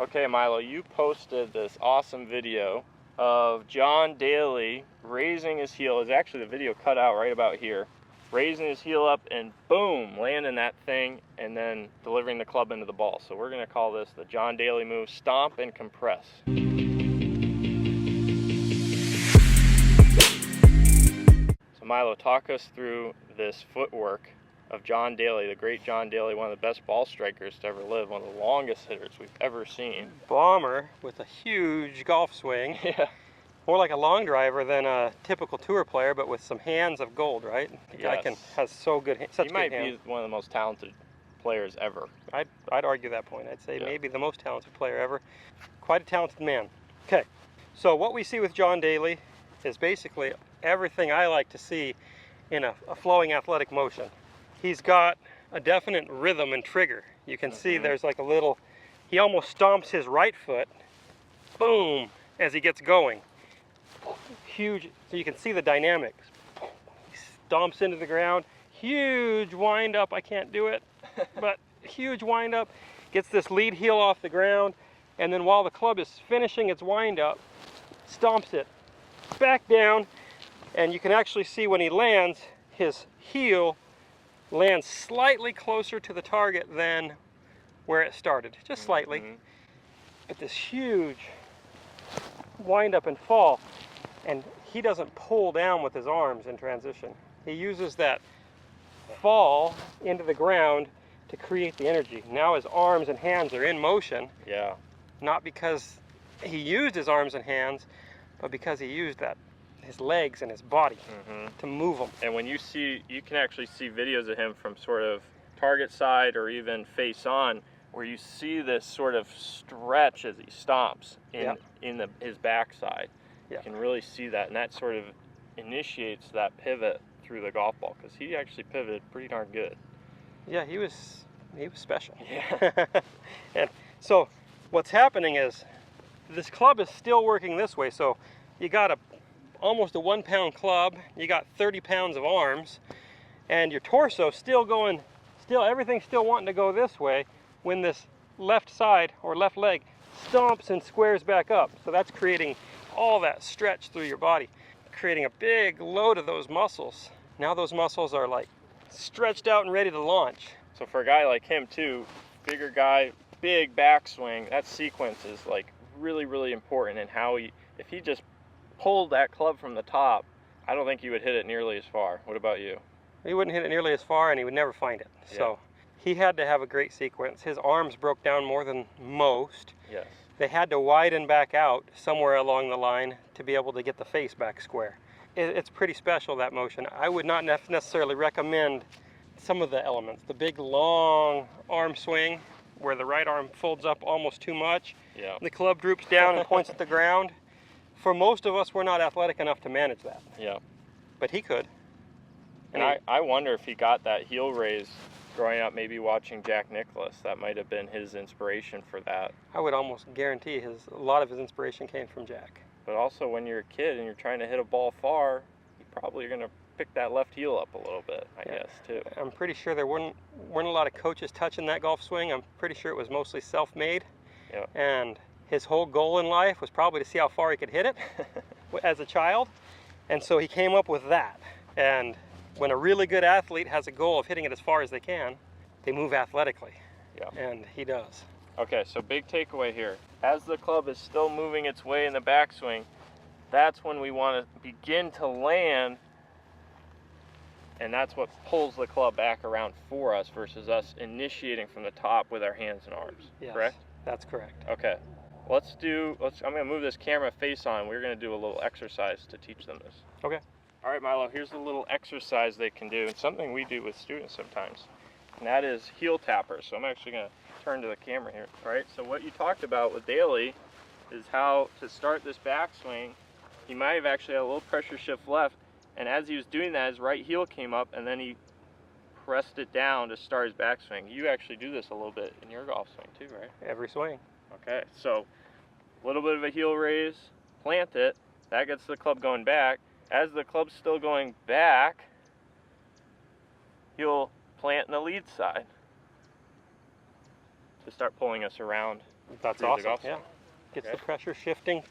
Okay, Milo, you posted this awesome video of John Daly raising his heel. It's actually the video cut out right about here. Raising his heel up and boom, landing that thing and then delivering the club into the ball. So we're going to call this the John Daly move, stomp and compress. So Milo, talk us through this footwork of John Daly, the great John Daly, one of the best ball strikers to ever live, one of the longest hitters we've ever seen. Bomber with a huge golf swing. Yeah. More like a long driver than a typical tour player, but with some hands of gold, right? The guy has so good, such good hands. He might be one of the most talented players ever. I'd argue that point. I'd say maybe the most talented player ever. Quite a talented man. Okay, so what we see with John Daly is basically everything I like to see in a flowing athletic motion. He's got a definite rhythm and trigger. You can see there's like a little, he almost stomps his right foot, boom, as he gets going. Huge, so you can see the dynamics. He stomps into the ground, huge wind up, I can't do it, but huge wind up, gets this lead heel off the ground, and then while the club is finishing its wind up, stomps it back down, and you can actually see when he lands, his heel lands slightly closer to the target than where it started, just slightly. But this huge wind up and fall, and he doesn't pull down with his arms in transition. He uses that fall into the ground to create the energy. Now his arms and hands are in motion. Yeah. Not because he used his arms and hands, but because he used his legs and his body to move them. And when you can actually see videos of him from sort of target side or even face on, where you see this sort of stretch as he stomps in his backside. You can really see that, and that sort of initiates that pivot through the golf ball, because he actually pivoted pretty darn good. Yeah, he was special. Yeah. And so what's happening is this club is still working this way. So you got almost a 1 pound club, you got 30 pounds of arms, and your torso everything's still wanting to go this way when this left side or left leg stomps and squares back up. So that's creating all that stretch through your body, creating a big load of those muscles. Now those muscles are like stretched out and ready to launch. So for a guy like him too, bigger guy, big backswing, that sequence is like really, really important. And if he just pulled that club from the top, I don't think he would hit it nearly as far. What about you? He wouldn't hit it nearly as far, and he would never find it. Yeah. So he had to have a great sequence. His arms broke down more than most. Yes. They had to widen back out somewhere along the line to be able to get the face back square. It's pretty special, that motion. I would not necessarily recommend some of the elements. The big long arm swing where the right arm folds up almost too much. Yeah. The club droops down and points at the ground. For most of us, we're not athletic enough to manage that. Yeah. But he could. And I wonder if he got that heel raise growing up, maybe watching Jack Nicklaus. That might have been his inspiration for that. I would almost guarantee a lot of his inspiration came from Jack. But also when you're a kid and you're trying to hit a ball far, you probably are going to pick that left heel up a little bit, I guess, too. I'm pretty sure there weren't a lot of coaches touching that golf swing. I'm pretty sure it was mostly self-made. Yeah. And his whole goal in life was probably to see how far he could hit it as a child. And so he came up with that. And when a really good athlete has a goal of hitting it as far as they can, they move athletically. Yeah. And he does. Okay, so big takeaway here. As the club is still moving its way in the backswing, that's when we want to begin to land, and that's what pulls the club back around for us versus us initiating from the top with our hands and arms. Yes, correct? That's correct. Okay. I'm going to move this camera face on. We're going to do a little exercise to teach them this. Okay. All right, Milo, here's a little exercise they can do, and something we do with students sometimes, and that is heel tappers. So I'm actually going to turn to the camera here. All right, so what you talked about with Daly is how to start this backswing. He might have actually had a little pressure shift left, and as he was doing that, his right heel came up, and then he pressed it down to start his backswing. You actually do this a little bit in your golf swing too, right? Every swing. Okay, so a little bit of a heel raise, plant it, that gets the club going back. As the club's still going back, you'll plant in the lead side to start pulling us around That's through the awesome. golf Yeah, swing. gets Okay. the pressure shifting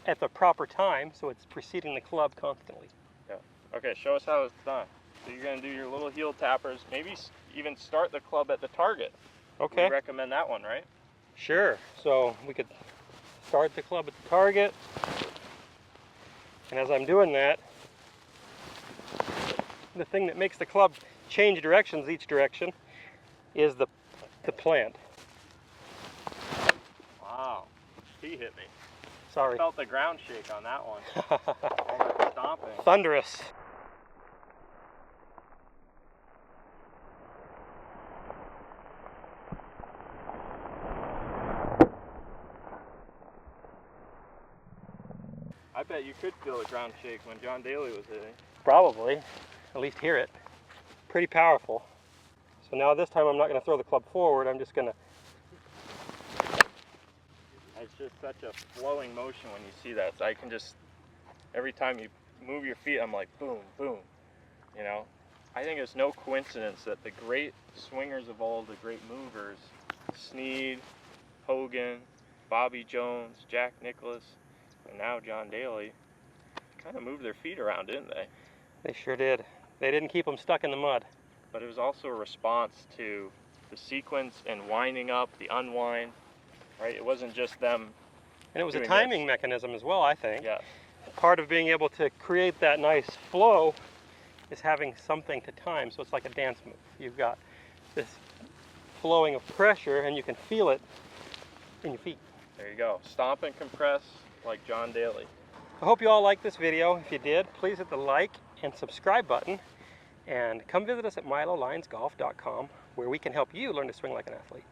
at the proper time, so it's preceding the club constantly. Okay, show us how it's done. So you're gonna do your little heel tappers. Maybe even start the club at the target. Okay. We recommend that one, right? Sure. So we could start the club at the target, and as I'm doing that, the thing that makes the club change directions each direction is the plant. Wow, he hit me. Sorry. I felt the ground shake on that one. All that stomping. Thunderous. I bet you could feel the ground shake when John Daly was hitting. Probably. At least hear it. Pretty powerful. So now this time I'm not going to throw the club forward. I'm just going to... It's just such a flowing motion when you see that. So I can just, every time you move your feet, I'm like, boom, boom. You know? I think it's no coincidence that the great swingers of old, the great movers, Snead, Hogan, Bobby Jones, Jack Nicklaus, and now John Daly, kind of moved their feet around, didn't they? They sure did. They didn't keep them stuck in the mud. But it was also a response to the sequence and winding up, the unwind, right? It wasn't just them. And it was a doing timing this. mechanism as well, I think. Yeah. Part of being able to create that nice flow is having something to time, so it's like a dance move. You've got this flowing of pressure and you can feel it in your feet. There you go. Stomp and compress like John Daly. I hope you all liked this video. If you did, please hit the like and subscribe button, and come visit us at milolionsgolf.com, where we can help you learn to swing like an athlete.